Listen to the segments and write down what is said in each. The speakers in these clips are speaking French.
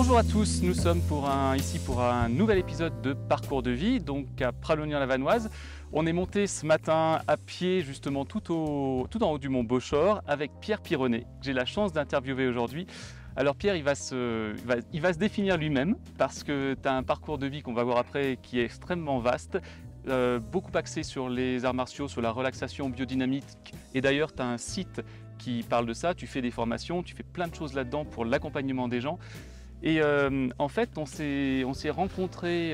Bonjour à tous, nous sommes ici pour un nouvel épisode de Parcours de vie, donc à Pralognan-la-Vanoise. On est monté ce matin à pied justement tout en haut du mont Bochor avec Pierre Pironnet, que j'ai la chance d'interviewer aujourd'hui. Alors Pierre, il va se définir lui-même parce que tu as un parcours de vie qu'on va voir après qui est extrêmement vaste, beaucoup axé sur les arts martiaux, sur la relaxation biodynamique, et d'ailleurs tu as un site qui parle de ça, tu fais des formations, tu fais plein de choses là-dedans pour l'accompagnement des gens. Et en fait, on s'est rencontrés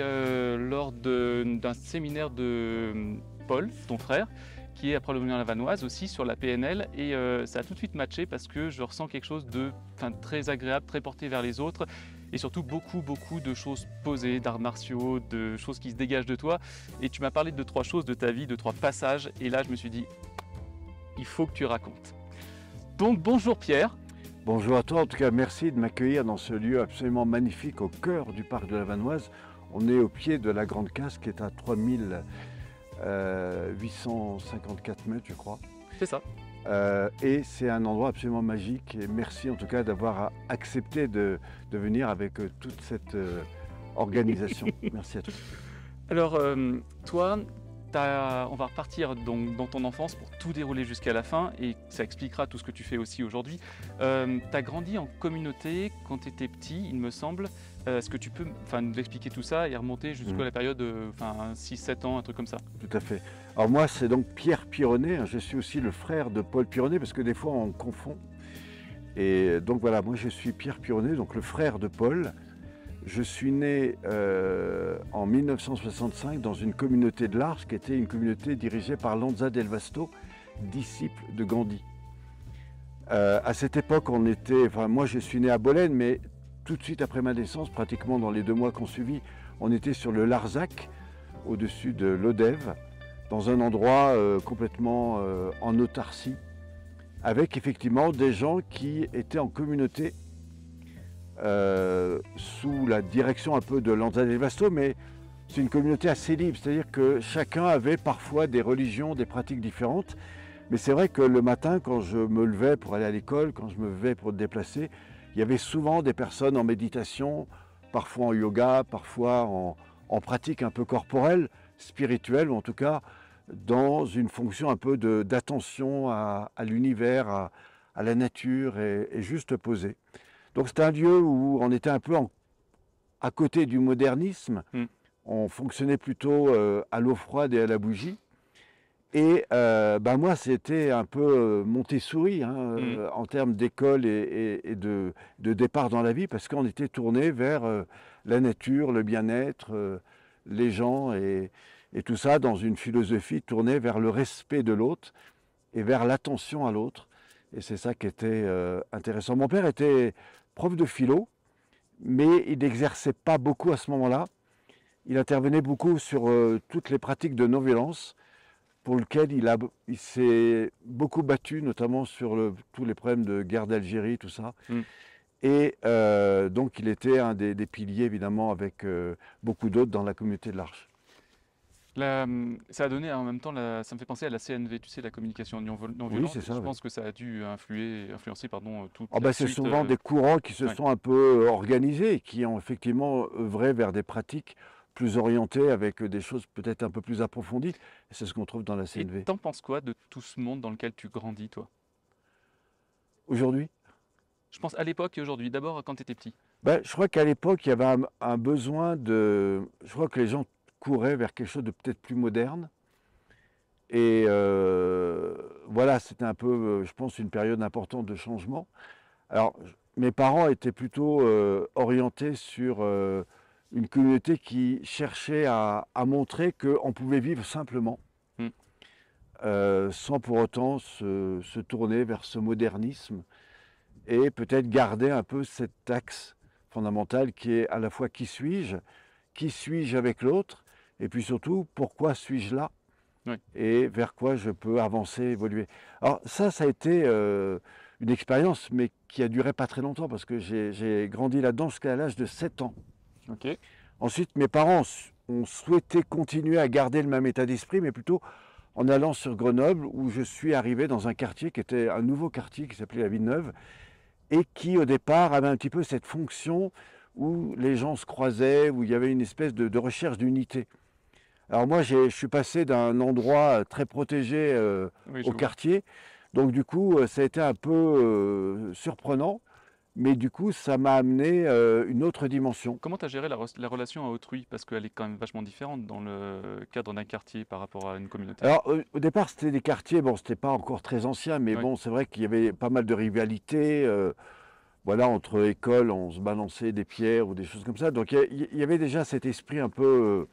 lors d'un séminaire de Paul, ton frère, qui est à Pralognan-la-Vanoise aussi sur la PNL. Et ça a tout de suite matché parce que je ressens quelque chose de très agréable, très porté vers les autres. Et surtout beaucoup de choses posées, d'arts martiaux, de choses qui se dégagent de toi. Et tu m'as parlé de 3 choses de ta vie, de 3 passages. Et là, je me suis dit, il faut que tu racontes. Donc bonjour Pierre. Bonjour à toi, en tout cas merci de m'accueillir dans ce lieu absolument magnifique au cœur du parc de la Vanoise. On est au pied de la Grande Casse qui est à 3854 mètres je crois. C'est ça. Et c'est un endroit absolument magique et merci en tout cas d'avoir accepté de venir avec toute cette organisation. Merci à toi. Alors toi, on va repartir donc dans ton enfance pour tout dérouler jusqu'à la fin et ça expliquera tout ce que tu fais aussi aujourd'hui. Tu as grandi en communauté quand tu étais petit, il me semble. Est-ce que tu peux nous expliquer tout ça et remonter jusqu'à la période 6-7 ans, un truc comme ça? Tout à fait. Alors moi c'est donc Pierre Pironnet, je suis aussi le frère de Paul Pironnet parce que des fois on confond. Et donc voilà, moi je suis Pierre Pironnet, donc le frère de Paul. Je suis né en 1965 dans une communauté de l'Arche qui était une communauté dirigée par Lanza Del Vasto, disciple de Gandhi. À cette époque, moi je suis né à Bolène, mais tout de suite après ma naissance, pratiquement dans les 2 mois qu'on suivit, on était sur le Larzac, au-dessus de l'Odève, dans un endroit complètement en autarcie, avec effectivement des gens qui étaient en communauté sous la direction un peu de Lanza Del Vasto, mais c'est une communauté assez libre, c'est-à-dire que chacun avait parfois des religions, des pratiques différentes, mais c'est vrai que le matin, quand je me levais pour aller à l'école, quand je me levais pour me déplacer, il y avait souvent des personnes en méditation, parfois en yoga, parfois en pratique un peu corporelle, spirituelle, ou en tout cas dans une fonction un peu d'attention à l'univers, à la nature et juste posée. Donc c'est un lieu où on était un peu à côté du modernisme, on fonctionnait plutôt à l'eau froide et à la bougie. Et moi c'était un peu Montessori en termes d'école et de départ dans la vie, parce qu'on était tourné vers la nature, le bien-être, les gens et tout ça dans une philosophie tournée vers le respect de l'autre et vers l'attention à l'autre. Et c'est ça qui était intéressant. Mon père était prof de philo, mais il n'exerçait pas beaucoup à ce moment-là. Il intervenait beaucoup sur toutes les pratiques de non-violence, pour lesquelles il s'est beaucoup battu, notamment sur tous les problèmes de guerre d'Algérie, tout ça. Et donc il était un des piliers, évidemment, avec beaucoup d'autres dans la communauté de l'Arche. Ça a donné en même temps, ça me fait penser à la CNV, tu sais, la communication non-violente. Oui, c'est ça. Je pense que ça a dû influencer toute la suite. C'est souvent des courants qui se sont un peu organisés, qui ont effectivement œuvré vers des pratiques plus orientées, avec des choses peut-être un peu plus approfondies. Et c'est ce qu'on trouve dans la CNV. Et t'en penses quoi de tout ce monde dans lequel tu grandis, toi? Aujourd'hui? Je pense à l'époque et aujourd'hui. D'abord, quand tu étais petit. Je crois qu'à l'époque, il y avait un besoin de... Je crois que les gens courait vers quelque chose de peut-être plus moderne. Et voilà, c'était un peu, je pense, une période importante de changement. Alors, mes parents étaient plutôt orientés sur une communauté qui cherchait à montrer qu'on pouvait vivre simplement, sans pour autant se tourner vers ce modernisme et peut-être garder un peu cet axe fondamental qui est à la fois qui suis-je avec l'autre, et puis surtout, pourquoi suis-je là? Oui. Et vers quoi je peux avancer, évoluer. Alors ça a été une expérience, mais qui a duré pas très longtemps, parce que j'ai grandi là-dedans jusqu'à l'âge de 7 ans. Okay. Ensuite, mes parents ont souhaité continuer à garder le même état d'esprit, mais plutôt en allant sur Grenoble, où je suis arrivé dans un quartier qui était un nouveau quartier, qui s'appelait la Villeneuve, et qui au départ avait un petit peu cette fonction où les gens se croisaient, où il y avait une espèce de recherche d'unité. Alors moi, je suis passé d'un endroit très protégé Oui, je au vois. quartier, donc du coup, ça a été un peu surprenant, mais du coup, ça m'a amené une autre dimension. Comment tu as géré la relation à autrui? Parce qu'elle est quand même vachement différente dans le cadre d'un quartier par rapport à une communauté. Alors au départ, c'était des quartiers, bon, c'était pas encore très ancien, mais Oui, bon, c'est vrai qu'il y avait pas mal de rivalités. Voilà, entre écoles, on se balançait des pierres ou des choses comme ça. Donc il y avait déjà cet esprit un peu,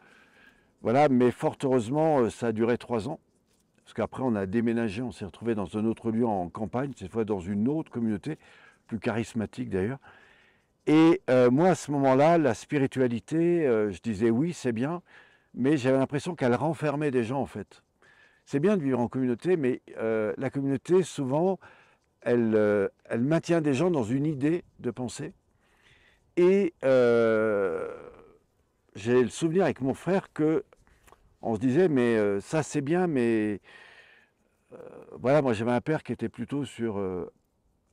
voilà, mais fort heureusement, ça a duré 3 ans. Parce qu'après, on a déménagé, on s'est retrouvé dans un autre lieu en campagne, cette fois dans une autre communauté, plus charismatique d'ailleurs. Et moi, à ce moment-là, la spiritualité, je disais oui, c'est bien, mais j'avais l'impression qu'elle renfermait des gens en fait. C'est bien de vivre en communauté, mais la communauté, souvent, elle maintient des gens dans une idée de pensée. Et j'ai le souvenir avec mon frère que on se disait, mais ça c'est bien, mais voilà, moi j'avais un père qui était plutôt sur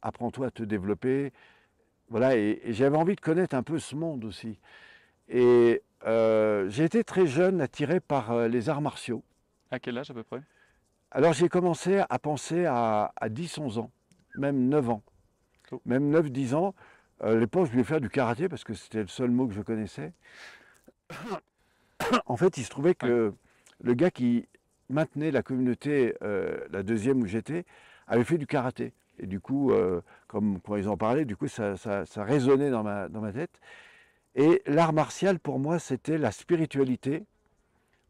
apprends-toi à te développer. Voilà, et j'avais envie de connaître un peu ce monde aussi. Et j'ai été très jeune attiré par les arts martiaux. à quel âge à peu près? Alors j'ai commencé à penser à 10-11 ans, même 9 ans, Oh, même 9-10 ans. À l'époque, je voulais faire du karaté parce que c'était le seul mot que je connaissais. En fait, il se trouvait ouais. que le gars qui maintenait la communauté, la deuxième où j'étais, avait fait du karaté. Et du coup, comme quand ils en parlaient, du coup, ça résonnait dans ma tête. Et l'art martial, pour moi, c'était la spiritualité,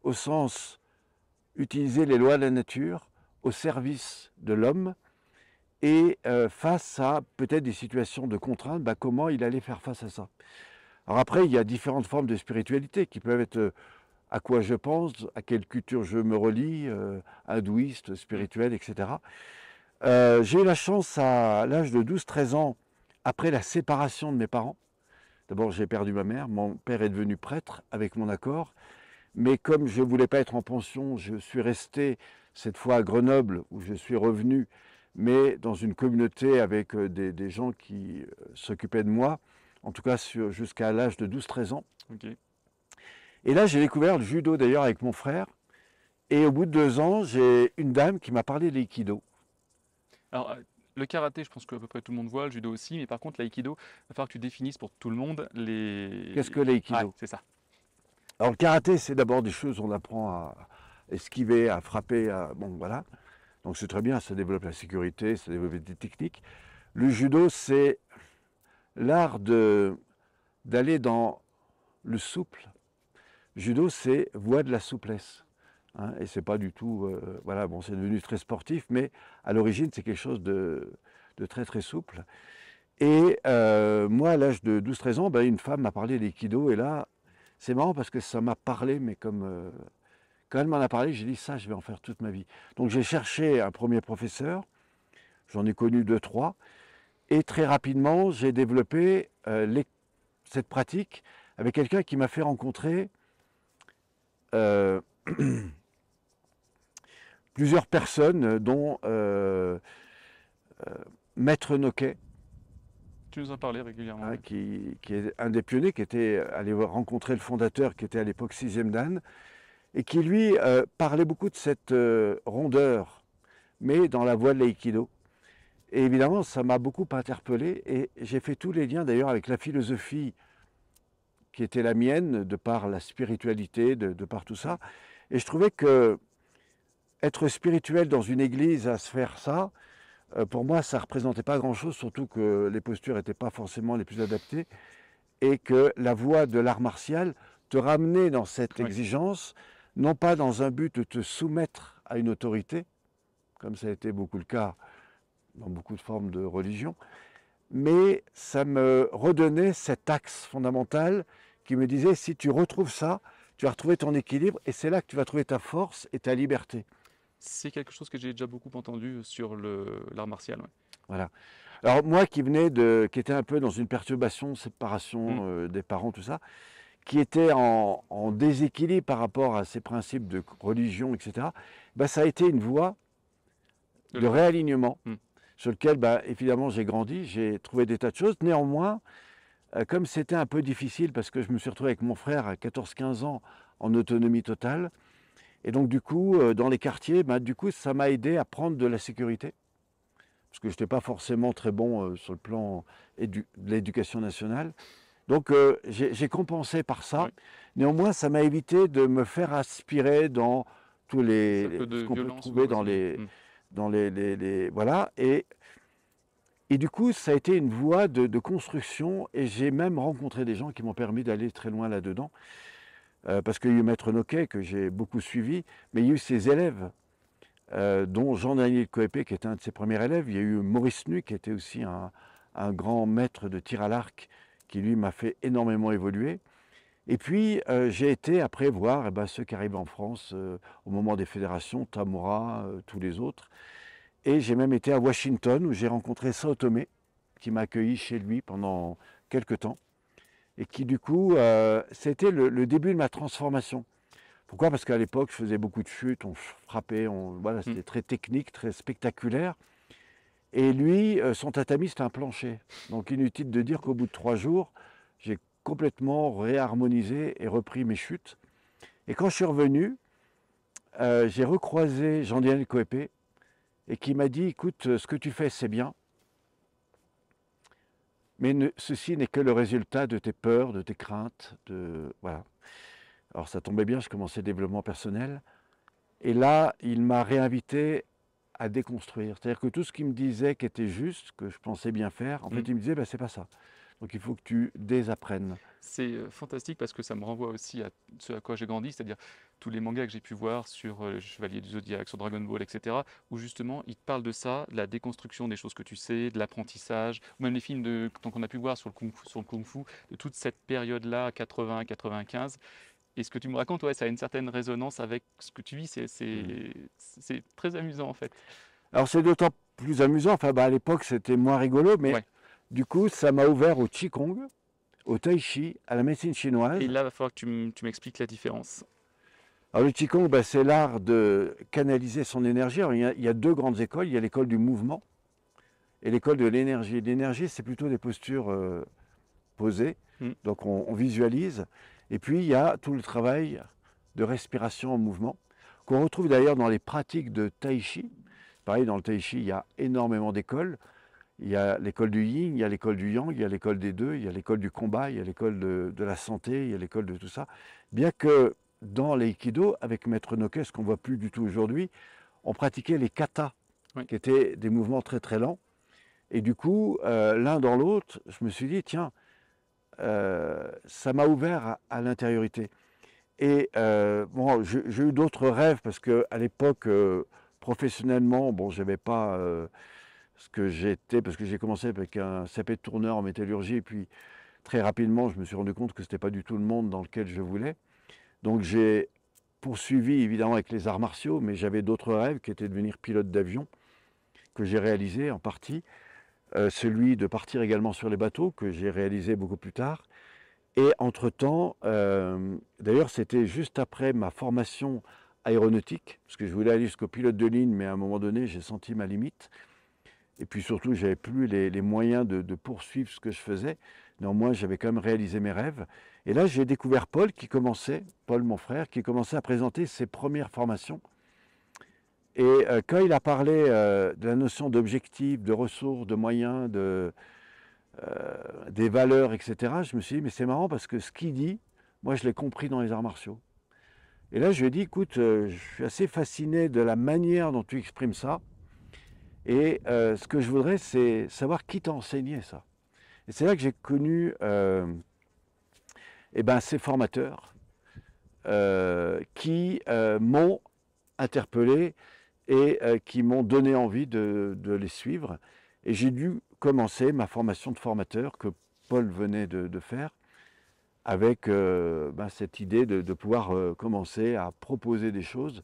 au sens utiliser les lois de la nature au service de l'homme, et face à peut-être des situations de contrainte, bah, comment il allait faire face à ça. Alors après, il y a différentes formes de spiritualité qui peuvent être à quoi je pense, à quelle culture je me relie, hindouiste, Mm. spirituel, etc. J'ai eu la chance à l'âge de 12-13 ans, après la séparation de mes parents. D'abord, j'ai perdu ma mère, mon père est devenu prêtre avec mon accord, mais comme je ne voulais pas être en pension, je suis resté cette fois à Grenoble, où je suis revenu, mais dans une communauté avec des gens qui s'occupaient de moi, en tout cas jusqu'à l'âge de 12-13 ans. Ok. Et là, j'ai découvert le judo d'ailleurs avec mon frère. Et au bout de 2 ans, j'ai une dame qui m'a parlé de l'aïkido. Alors, le karaté, je pense que à peu près tout le monde voit, le judo aussi, mais par contre, l'aïkido, il va falloir que tu définisses pour tout le monde Qu'est-ce que les. Ouais, l'aïkido? c'est ça. Alors le karaté, c'est d'abord des choses où on apprend à esquiver, à frapper, bon voilà. Donc c'est très bien, ça développe la sécurité, ça développe des techniques. Le judo, c'est l'art d'aller dans le souple. Judo, c'est voie de la souplesse, hein, et c'est pas du tout, voilà, bon, c'est devenu très sportif, mais à l'origine, c'est quelque chose de très très souple. Et moi, à l'âge de 12-13 ans, ben, une femme m'a parlé d'aïkido, et là, c'est marrant parce que ça m'a parlé, mais comme quand elle m'en a parlé, j'ai dit ça, je vais en faire toute ma vie. Donc j'ai cherché un premier professeur, j'en ai connu 2-3, et très rapidement, j'ai développé cette pratique avec quelqu'un qui m'a fait rencontrer euh, plusieurs personnes, dont Maître Noquet, Tu nous en parlais régulièrement. hein, Ouais. qui est un des pionniers, qui était allé rencontrer le fondateur, qui était à l'époque 6e Dan, et qui lui parlait beaucoup de cette rondeur, mais dans la voie de l'aïkido. Et évidemment, ça m'a beaucoup interpellé, et j'ai fait tous les liens d'ailleurs avec la philosophie qui était la mienne, de par la spiritualité, de par tout ça. Et je trouvais que être spirituel dans une église, à se faire ça, pour moi, ça ne représentait pas grand-chose, surtout que les postures n'étaient pas forcément les plus adaptées, et que la voie de l'art martial te ramenait dans cette Ouais. exigence, non pas dans un but de te soumettre à une autorité, comme ça a été beaucoup le cas dans beaucoup de formes de religion, mais ça me redonnait cet axe fondamental qui me disait, si tu retrouves ça, tu vas retrouver ton équilibre, et c'est là que tu vas trouver ta force et ta liberté. C'est quelque chose que j'ai déjà beaucoup entendu sur l'art martial. Ouais. Voilà. Alors moi qui était un peu dans une perturbation, Mm. séparation des parents, tout ça, qui était en déséquilibre par rapport à ces principes de religion, etc., bah, ça a été une voie De de le faire. réalignement Mm. sur lequel, bah, évidemment, j'ai grandi, j'ai trouvé des tas de choses. Néanmoins, comme c'était un peu difficile parce que je me suis retrouvé avec mon frère à 14-15 ans en autonomie totale. Et donc du coup, dans les quartiers, du coup, ça m'a aidé à prendre de la sécurité. Parce que je n'étais pas forcément très bon sur le plan de l'éducation nationale. Donc j'ai compensé par ça. Oui. Néanmoins, ça m'a évité de me faire aspirer dans tous Cercle de ce qu'on peut violence ou trouver dans aussi. voilà. Et du coup, ça a été une voie de construction et j'ai même rencontré des gens qui m'ont permis d'aller très loin là-dedans. Parce qu'il y a eu Maître Noquet que j'ai beaucoup suivi, mais il y a eu ses élèves, dont Jean-Daniel Coépé qui était un de ses premiers élèves. Il y a eu Maurice Nu qui était aussi un grand maître de tir à l'arc qui lui m'a fait énormément évoluer. Et puis j'ai été après voir ceux qui arrivent en France au moment des fédérations, Tamura, tous les autres. Et j'ai même été à Washington où j'ai rencontré Sao Tomé qui m'a accueilli chez lui pendant quelques temps. Et qui du coup, c'était le début de ma transformation. Pourquoi? Parce qu'à l'époque, je faisais beaucoup de chutes, on frappait, voilà, c'était très technique, très spectaculaire. Et lui, son tatami, c'était un plancher. Donc inutile de dire qu'au bout de 3 jours, j'ai complètement réharmonisé et repris mes chutes. Et quand je suis revenu, j'ai recroisé Jean-Daniel Coépé et qui m'a dit, écoute, ce que tu fais, c'est bien, mais ceci n'est que le résultat de tes peurs, de tes craintes, voilà. Alors ça tombait bien, je commençais le développement personnel. Et là, il m'a réinvité à déconstruire. C'est-à-dire que tout ce qu'il me disait qui était juste, que je pensais bien faire, en fait, il me disait, c'est pas ça. Donc il faut que tu désapprennes. C'est fantastique parce que ça me renvoie aussi à ce à quoi j'ai grandi, c'est-à-dire tous les mangas que j'ai pu voir sur le Chevalier du Zodiaque, sur Dragon Ball, etc., où justement ils te parlent de ça, de la déconstruction des choses que tu sais, de l'apprentissage, ou même les films qu'on a pu voir sur le Kung Fu, de toute cette période-là, 80-95. Et ce que tu me racontes, ouais, ça a une certaine résonance avec ce que tu vis, c'est très amusant en fait. Alors c'est d'autant plus amusant, à l'époque c'était moins rigolo, mais Ouais. du coup ça m'a ouvert au Qigong, au Tai Chi, à la médecine chinoise. Et là, il va falloir que tu m'expliques la différence. Alors le Qigong, c'est l'art de canaliser son énergie. Alors, il y a 2 grandes écoles, il y a l'école du mouvement et l'école de l'énergie. L'énergie, c'est plutôt des postures posées, donc on visualise. Et puis il y a tout le travail de respiration en mouvement, qu'on retrouve d'ailleurs dans les pratiques de Tai Chi. Pareil, dans le Tai Chi, il y a énormément d'écoles. Il y a l'école du yin, il y a l'école du yang, il y a l'école des deux, il y a l'école du combat, il y a l'école de la santé, il y a l'école de tout ça. Bien que dans l'aïkido, avec Maître Noquet, ce qu'on ne voit plus du tout aujourd'hui, on pratiquait les katas, qui étaient des mouvements très très lents. Et du coup, l'un dans l'autre, je me suis dit, tiens, ça m'a ouvert à l'intériorité. Et j'ai eu d'autres rêves, parce qu'à l'époque, professionnellement, je n'avais pas ce que j'étais, parce que j'ai commencé avec un CAP de tourneur en métallurgie, et puis très rapidement, je me suis rendu compte que ce n'était pas du tout le monde dans lequel je voulais. Donc j'ai poursuivi évidemment avec les arts martiaux, mais j'avais d'autres rêves qui étaient de devenir pilote d'avion, que j'ai réalisé en partie. Celui de partir également sur les bateaux, que j'ai réalisé beaucoup plus tard. Et entre-temps, d'ailleurs c'était juste après ma formation aéronautique, parce que je voulais aller jusqu'au pilote de ligne, mais à un moment donné, j'ai senti ma limite. Et puis surtout, je n'avais plus les moyens de poursuivre ce que je faisais. Néanmoins, j'avais quand même réalisé mes rêves. Et là, j'ai découvert Paul, mon frère, qui commençait à présenter ses premières formations. Et quand il a parlé de la notion d'objectif, de ressources, de moyens, des valeurs, etc., je me suis dit, mais c'est marrant parce que ce qu'il dit, moi, je l'ai compris dans les arts martiaux. Et là, je lui ai dit, écoute, je suis assez fasciné de la manière dont tu exprimes ça. Et ce que je voudrais, c'est savoir qui t'a enseigné ça. Et c'est là que j'ai connu ces formateurs qui m'ont interpellé et qui m'ont donné envie de les suivre. Et j'ai dû commencer ma formation de formateur que Paul venait de faire avec cette idée de pouvoir commencer à proposer des choses.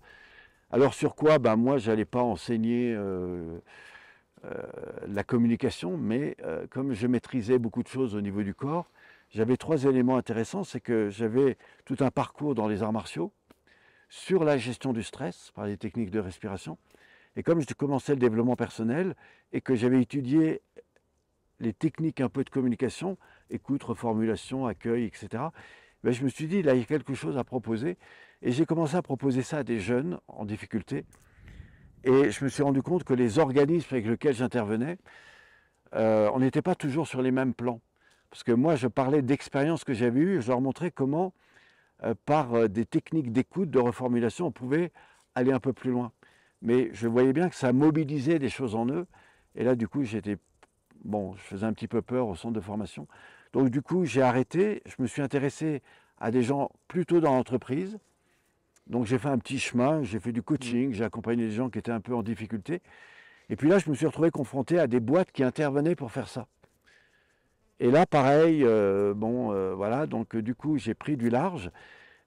Alors sur quoi moi, je n'allais pas enseigner la communication, mais comme je maîtrisais beaucoup de choses au niveau du corps, j'avais 3 éléments intéressants. C'est que j'avais tout un parcours dans les arts martiaux sur la gestion du stress par les techniques de respiration. Et comme je commençais le développement personnel et que j'avais étudié les techniques un peu de communication, écoute, reformulation, accueil, etc. Ben, je me suis dit, là, il y a quelque chose à proposer. Et j'ai commencé à proposer ça à des jeunes en difficulté. Et je me suis rendu compte que les organismes avec lesquels j'intervenais, on n'était pas toujours sur les mêmes plans. Parce que moi, je parlais d'expériences que j'avais eues, je leur montrais comment, par des techniques d'écoute, de reformulation, on pouvait aller un peu plus loin. Mais je voyais bien que ça mobilisait des choses en eux. Et là, du coup, je faisais un petit peu peur au centre de formation. Donc, du coup, j'ai arrêté. Je me suis intéressé à des gens plutôt dans l'entreprise. Donc, j'ai fait un petit chemin, j'ai fait du coaching, j'ai accompagné des gens qui étaient un peu en difficulté. Et puis là, je me suis retrouvé confronté à des boîtes qui intervenaient pour faire ça. Et là, pareil, voilà, donc du coup, j'ai pris du large.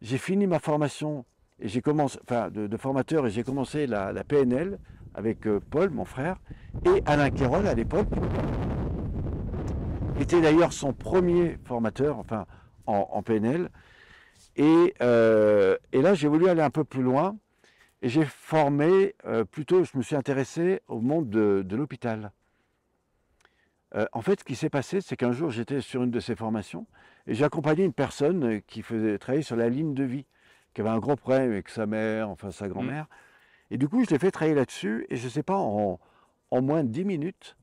J'ai fini ma formation et j'ai commencé, de formateur, et j'ai commencé la PNL avec Paul, mon frère, et Alain Quérol à l'époque, qui était d'ailleurs son premier formateur, en PNL. Et là, j'ai voulu aller un peu plus loin et j'ai formé, plutôt, je me suis intéressé au monde de l'hôpital. En fait, ce qui s'est passé, c'est qu'un jour, j'étais sur une de ces formations et j'ai accompagné une personne qui faisait travailler sur la ligne de vie, qui avait un gros problème avec sa mère, sa grand-mère. Et du coup, je l'ai fait travailler là-dessus et je ne sais pas, en moins de 10 minutes,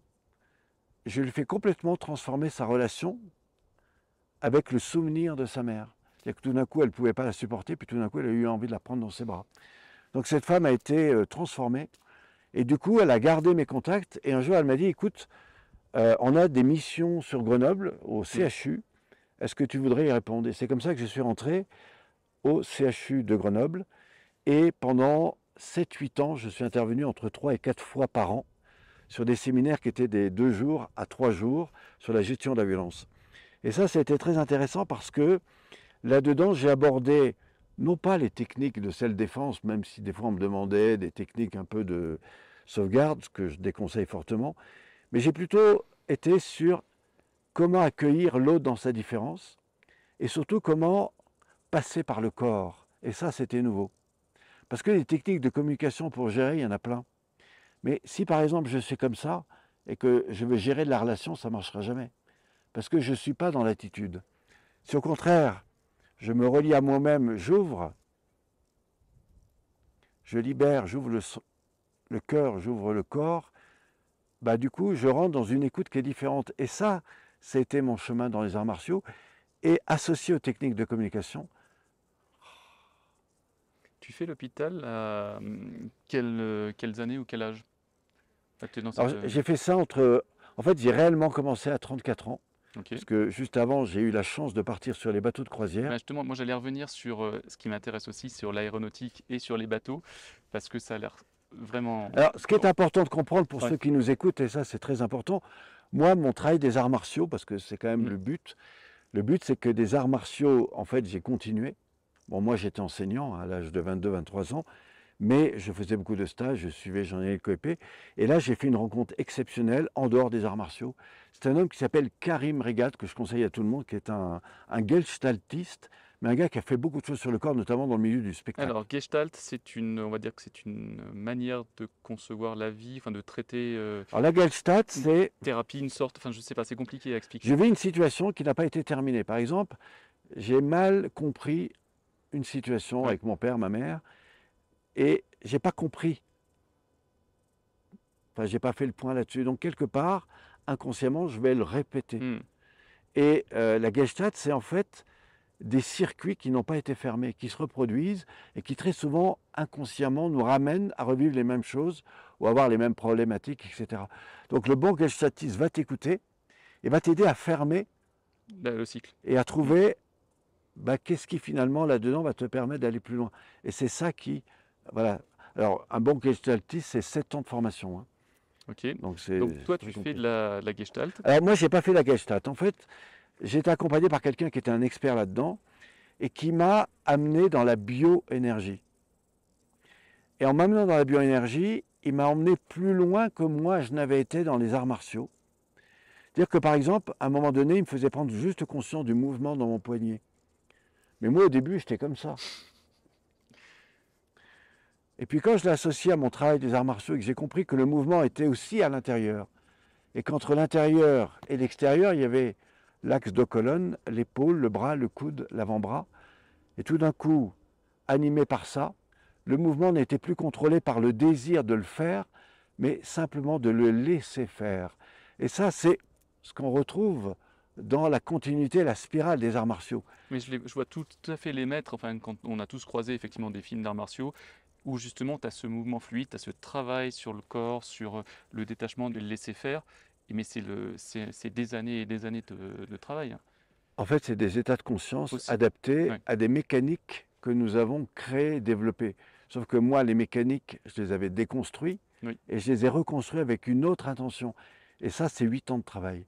je lui ai fait complètement transformer sa relation avec le souvenir de sa mère. C'est-à-dire que tout d'un coup, elle ne pouvait pas la supporter, puis tout d'un coup, elle a eu envie de la prendre dans ses bras. Donc cette femme a été transformée et du coup, elle a gardé mes contacts et un jour, elle m'a dit, écoute, on a des missions sur Grenoble, au CHU. Est-ce que tu voudrais y répondre? Et c'est comme ça que je suis rentré au CHU de Grenoble. Et pendant 7-8 ans, je suis intervenu entre 3 et 4 fois par an sur des séminaires qui étaient des 2 jours à 3 jours sur la gestion de la violence. Et ça a été très intéressant parce que là-dedans, j'ai abordé non pas les techniques de self-défense, même si des fois on me demandait des techniques un peu de sauvegarde, ce que je déconseille fortement, mais j'ai plutôt été sur comment accueillir l'autre dans sa différence et surtout comment passer par le corps. Et ça, c'était nouveau. Parce que les techniques de communication pour gérer, il y en a plein. Mais si par exemple je suis comme ça et que je veux gérer de la relation, ça ne marchera jamais. Parce que je ne suis pas dans l'attitude. Si au contraire, je me relie à moi-même, j'ouvre, je libère, j'ouvre le cœur, j'ouvre le corps, bah, du coup, je rentre dans une écoute qui est différente. Et ça a été mon chemin dans les arts martiaux. Et associé aux techniques de communication. Tu fais l'hôpital à quelles années ou quel âge? J'ai fait ça En fait, j'ai réellement commencé à 34 ans. Okay. Parce que juste avant, j'ai eu la chance de partir sur les bateaux de croisière. Justement, moi j'allais revenir sur ce qui m'intéresse aussi, sur l'aéronautique et sur les bateaux, parce que ça a l'air vraiment... Alors, ce qui est important de comprendre pour ceux qui nous écoutent, et ça c'est très important, moi, mon travail des arts martiaux, parce que c'est quand même le but c'est que des arts martiaux, en fait, j'ai continué. Bon, moi j'étais enseignant à l'âge de 22-23 ans, mais je faisais beaucoup de stages, je suivais Jean-Yann Coépé, et là j'ai fait une rencontre exceptionnelle en dehors des arts martiaux. C'est un homme qui s'appelle Karim Regat, que je conseille à tout le monde, qui est un gestaltiste, mais un gars qui a fait beaucoup de choses sur le corps, notamment dans le milieu du spectacle. Alors, Gestalt, on va dire que c'est une manière de concevoir la vie, de traiter... Alors la Gestalt, c'est... thérapie, une sorte, je ne sais pas, c'est compliqué à expliquer. Je vis une situation qui n'a pas été terminée. Par exemple, j'ai mal compris une situation avec mon père, ma mère, et j'ai pas compris. J'ai pas fait le point là-dessus. Donc, quelque part, inconsciemment, je vais le répéter. Et la Gestalt, c'est en fait des circuits qui n'ont pas été fermés, qui se reproduisent et qui très souvent, inconsciemment, nous ramènent à revivre les mêmes choses ou à avoir les mêmes problématiques, etc. Donc, le bon gestaltiste va t'écouter et va t'aider à fermer le cycle et à trouver qu'est-ce qui finalement là-dedans va te permettre d'aller plus loin. Et c'est ça qui... Voilà. Alors, un bon gestaltiste, c'est 7 ans de formation. Ok. Donc toi, tu fais de la Gestalt. Alors, moi, je n'ai pas fait la Gestalt. En fait, j'ai été accompagné par quelqu'un qui était un expert là-dedans et qui m'a amené dans la bioénergie. Et en m'amenant dans la bioénergie, il m'a emmené plus loin que moi, je n'avais été dans les arts martiaux. C'est-à-dire que, par exemple, à un moment donné, il me faisait prendre juste conscience du mouvement dans mon poignet. Mais moi, au début, j'étais comme ça. Et puis quand je l'ai associé à mon travail des arts martiaux et que j'ai compris que le mouvement était aussi à l'intérieur, et qu'entre l'intérieur et l'extérieur, il y avait l'axe de colonne, l'épaule, le bras, le coude, l'avant-bras. Et tout d'un coup, animé par ça, le mouvement n'était plus contrôlé par le désir de le faire, mais simplement de le laisser faire. Et ça, c'est ce qu'on retrouve dans la continuité, la spirale des arts martiaux. Mais je vois tout à fait les maîtres, enfin, quand on a tous croisé effectivement des films d'arts martiaux, où justement tu as ce mouvement fluide, tu as ce travail sur le corps, sur le détachement, de le laisser faire. Mais c'est des années et des années de travail, hein. En fait, c'est des états de conscience Aussi. adaptés Ouais. à des mécaniques que nous avons créées, développées. Sauf que moi, les mécaniques, je les avais déconstruits Oui. et je les ai reconstruits avec une autre intention. Et ça, c'est 8 ans de travail.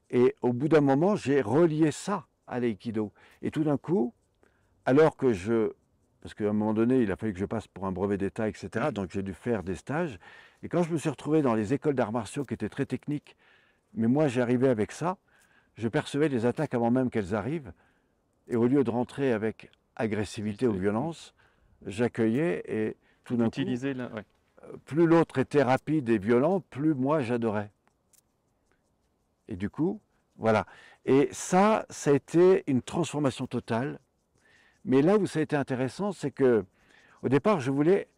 Et au bout d'un moment, j'ai relié ça à l'aïkido. Et tout d'un coup, alors que parce qu'à un moment donné, il a fallu que je passe pour un brevet d'État, etc. Donc j'ai dû faire des stages. Et quand je me suis retrouvé dans les écoles d'arts martiaux qui étaient très techniques, mais moi j'arrivais avec ça, je percevais les attaques avant même qu'elles arrivent. Et au lieu de rentrer avec agressivité ou violence, j'accueillais et tout d'un coup, Utiliser là, ouais. plus l'autre était rapide et violent, plus moi j'adorais. Et du coup, voilà. Et ça a été une transformation totale. Mais là où ça a été intéressant, c'est que au départ, je voulais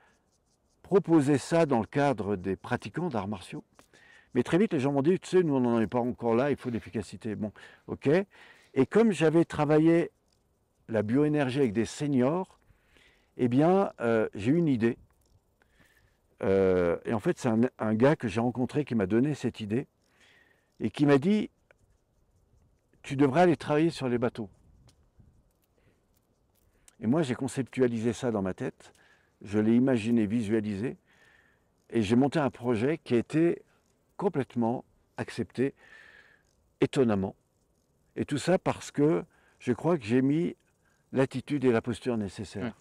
proposer ça dans le cadre des pratiquants d'arts martiaux. Mais très vite, les gens m'ont dit, tu sais, nous, on n'en est pas encore là, il faut de l'efficacité. Bon, ok. Et comme j'avais travaillé la bioénergie avec des seniors, eh bien, j'ai eu une idée. Et en fait, c'est un gars que j'ai rencontré qui m'a donné cette idée et qui m'a dit, tu devrais aller travailler sur les bateaux. Et moi, j'ai conceptualisé ça dans ma tête, je l'ai imaginé, visualisé, et j'ai monté un projet qui a été complètement accepté, étonnamment. Et tout ça parce que je crois que j'ai mis l'attitude et la posture nécessaires. Ouais.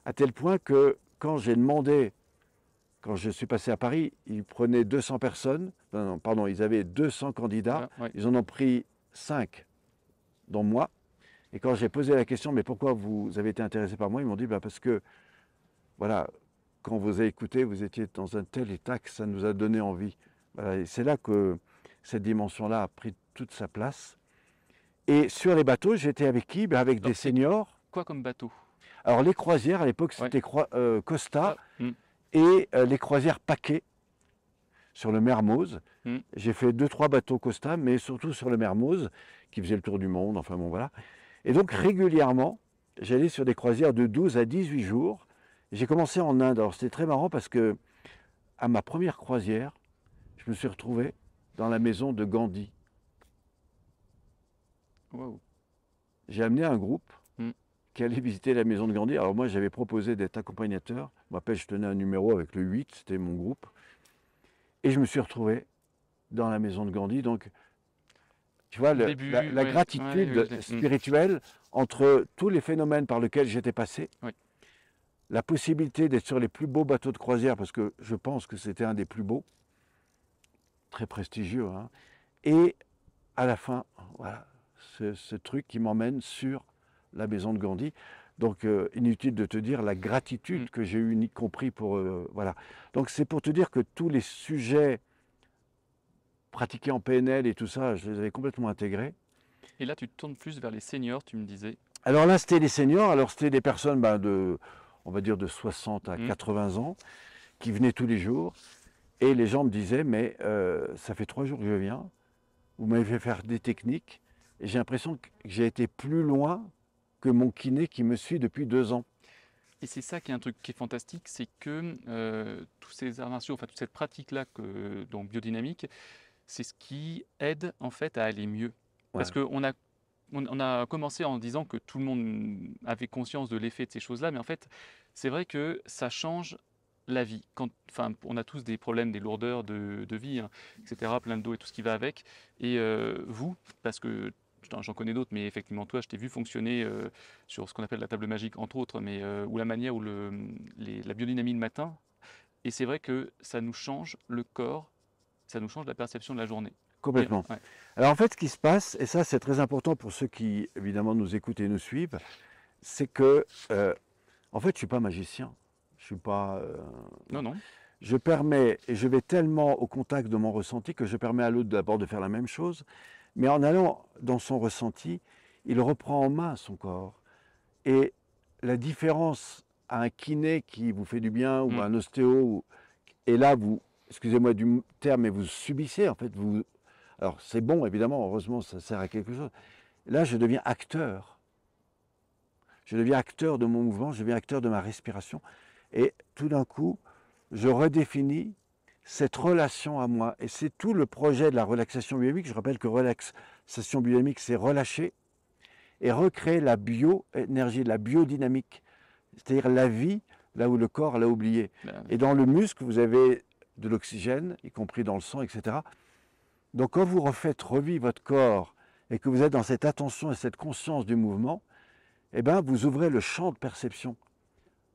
À tel point que quand j'ai demandé, quand je suis passé à Paris, ils prenaient 200 personnes, non, pardon, ils avaient 200 candidats, Ah, ouais. ils en ont pris 5, dont moi. Et quand j'ai posé la question, mais pourquoi vous avez été intéressé par moi, ils m'ont dit, bah parce que, voilà, quand vous avez écouté, vous étiez dans un tel état que ça nous a donné envie. Voilà, et c'est là que cette dimension-là a pris toute sa place. Et sur les bateaux, j'étais avec qui? Ben avec des seniors. Quoi comme bateau? Alors les croisières, à l'époque, c'était Costa et les croisières Paquet sur le Mermoz. J'ai fait 2-3 bateaux Costa, mais surtout sur le Mermoz, qui faisait le tour du monde, enfin bon voilà. Et donc régulièrement, j'allais sur des croisières de 12 à 18 jours. J'ai commencé en Inde. Alors c'était très marrant parce que à ma première croisière, je me suis retrouvé dans la maison de Gandhi. Wow. J'ai amené un groupe qui allait visiter la maison de Gandhi. Alors moi, j'avais proposé d'être accompagnateur. Je me rappelle, je tenais un numéro avec le 8, c'était mon groupe. Et je me suis retrouvé dans la maison de Gandhi. Donc, tu vois, la gratitude spirituelle entre tous les phénomènes par lesquels j'étais passé, la possibilité d'être sur les plus beaux bateaux de croisière, parce que je pense que c'était un des plus beaux, très prestigieux, hein, et à la fin, voilà, ce truc qui m'emmène sur la maison de Gandhi. Donc, inutile de te dire la gratitude que j'ai eue, y compris pour... voilà. Donc, c'est pour te dire que tous les sujets pratiqués en PNL et tout ça, je les avais complètement intégrés. Et là, tu te tournes plus vers les seniors, tu me disais. Alors là, c'était les seniors. Alors, c'était des personnes on va dire, de 60 à 80 ans qui venaient tous les jours. Et les gens me disaient, mais ça fait 3 jours que je viens, vous m'avez fait faire des techniques, et j'ai l'impression que j'ai été plus loin que mon kiné qui me suit depuis 2 ans. Et c'est ça qui est un truc qui est fantastique, c'est que tous ces arts martiaux, enfin toute cette pratique-là donc biodynamique, c'est ce qui aide en fait à aller mieux. Ouais. Parce qu'on a commencé en disant que tout le monde avait conscience de l'effet de ces choses-là, mais en fait, c'est vrai que ça change la vie. On a tous des problèmes, des lourdeurs de vie, hein, etc., plein de dos et tout ce qui va avec. Et vous, parce que j'en connais d'autres, mais effectivement, toi, je t'ai vu fonctionner sur ce qu'on appelle la table magique, entre autres, mais ou la manière où la biodynamie le matin. Et c'est vrai que ça nous change le corps, ça nous change la perception de la journée. Complètement. Ouais. Alors en fait, ce qui se passe, et ça c'est très important pour ceux qui évidemment nous écoutent et nous suivent, c'est que en fait je ne suis pas magicien. Je suis pas. Non. je permets, et je vais tellement au contact de mon ressenti que je permets à l'autre d'abord de faire la même chose, mais en allant dans son ressenti, il reprend en main son corps. Et la différence à un kiné qui vous fait du bien ou à un ostéo, et là, vous, excusez-moi du terme, mais vous subissez en fait. Alors c'est bon, évidemment, heureusement, ça sert à quelque chose. Là, je deviens acteur. Je deviens acteur de mon mouvement, je deviens acteur de ma respiration. Et tout d'un coup, je redéfinis cette relation à moi. Et c'est tout le projet de la relaxation biodynamique. Je rappelle que relaxation biodynamique, c'est relâcher et recréer la bioénergie, la biodynamique. C'est-à-dire la vie là où le corps l'a oublié. Et dans le muscle, vous avez de l'oxygène, y compris dans le sang, etc. Donc quand vous refaites revivre votre corps et que vous êtes dans cette attention et cette conscience du mouvement, eh bien, vous ouvrez le champ de perception.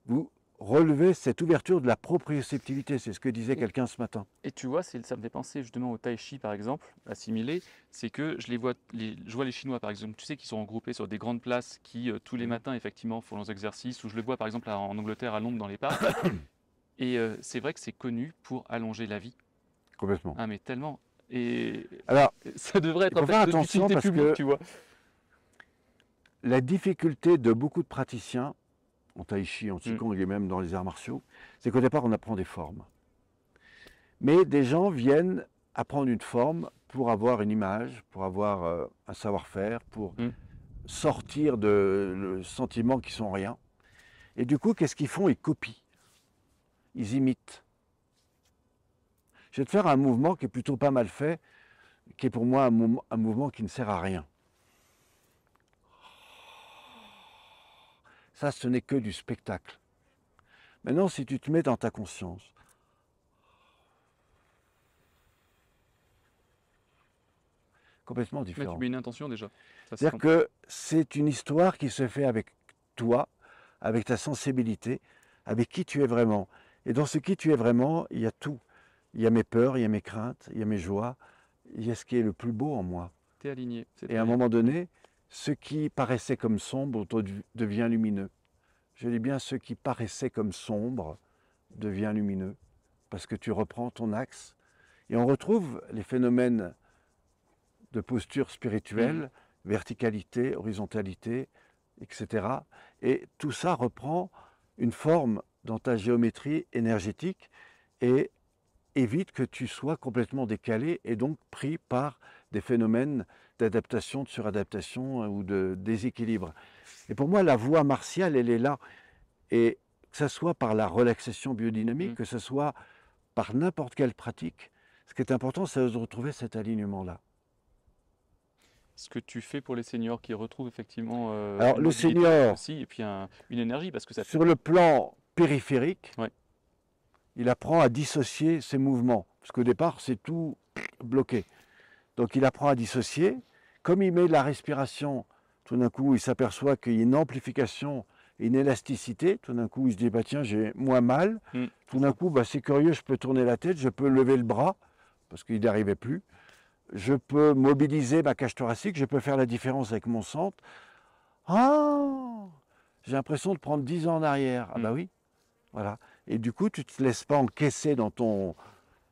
Vous relevez cette ouverture de la proprioceptivité. C'est ce que disait quelqu'un ce matin. Et tu vois, ça me fait penser justement au tai chi par exemple, assimilé, c'est que je vois les Chinois par exemple, tu sais, qui sont regroupés sur des grandes places qui tous les matins effectivement font leurs exercices, ou je le vois par exemple en Angleterre à Londres dans les parcs. Et c'est vrai que c'est connu pour allonger la vie. Complètement. Ah mais tellement. Et alors, ça devrait être il faut faire attention parce publique, que tu vois. La difficulté de beaucoup de praticiens, en tai chi, en qigong et même dans les arts martiaux, c'est qu'au départ on apprend des formes. Mais des gens viennent apprendre une forme pour avoir une image, pour avoir un savoir-faire, pour sortir de le sentiment qu'ils sont rien. Et du coup, qu'est-ce qu'ils font? Ils copient, ils imitent. Je vais te faire un mouvement qui est plutôt pas mal fait, qui est pour moi un mouvement qui ne sert à rien. Ça, ce n'est que du spectacle. Maintenant, si tu te mets dans ta conscience, complètement différent. Mais tu mets une intention déjà. C'est-à-dire que c'est une histoire qui se fait avec toi, avec ta sensibilité, avec qui tu es vraiment. Et dans ce qui tu es vraiment, il y a tout. Il y a mes peurs, il y a mes craintes, il y a mes joies, il y a ce qui est le plus beau en moi. Tu es aligné. Et à un moment donné, ce qui paraissait comme sombre devient lumineux. Je dis bien, ce qui paraissait comme sombre devient lumineux, parce que tu reprends ton axe. Et on retrouve les phénomènes de posture spirituelle, verticalité, horizontalité, etc. Et tout ça reprend une forme dans ta géométrie énergétique et évite que tu sois complètement décalé et donc pris par des phénomènes d'adaptation, de suradaptation ou de déséquilibre. Et pour moi, la voie martiale, elle est là. Et que ce soit par la relaxation biodynamique, que ce soit par n'importe quelle pratique, ce qui est important, c'est de retrouver cet alignement-là. Ce que tu fais pour les seniors qui retrouvent effectivement alors le senior aussi, et puis une énergie, parce que ça sur le plan périphérique, ouais. Il apprend à dissocier ses mouvements, parce qu'au départ, c'est tout bloqué. Donc il apprend à dissocier. Comme il met la respiration, tout d'un coup, il s'aperçoit qu'il y a une amplification, une élasticité. Tout d'un coup, il se dit, bah, tiens, j'ai moins mal. Tout d'un coup, bah, c'est curieux, je peux tourner la tête, je peux lever le bras, parce qu'il n'y arrivait plus. Je peux mobiliser ma cage thoracique, je peux faire la différence avec mon centre. Ah, j'ai l'impression de prendre 10 ans en arrière. Ah bah oui, voilà. Et du coup, tu ne te laisses pas encaisser dans ton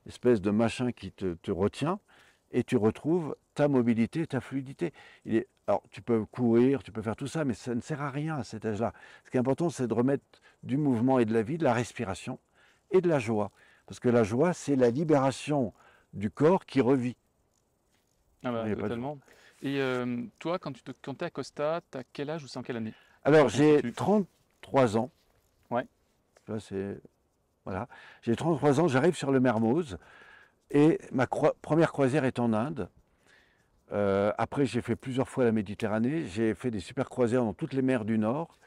espèce de machin qui te retient et tu retrouves ta mobilité, ta fluidité. Alors, tu peux courir, tu peux faire tout ça, mais ça ne sert à rien à cet âge-là. Ce qui est important, c'est de remettre du mouvement et de la vie, de la respiration et de la joie. Parce que la joie, c'est la libération du corps qui revit. Ah bah, totalement. Et toi, quand tu es à Costa, tu as quel âge ou c'est en quelle année? Alors, j'ai 33 ans. Ouais. Voilà. J'ai 33 ans, j'arrive sur le Mermoz et ma première croisière est en Inde. Après, j'ai fait plusieurs fois la Méditerranée. J'ai fait des super croisières dans toutes les mers du Nord.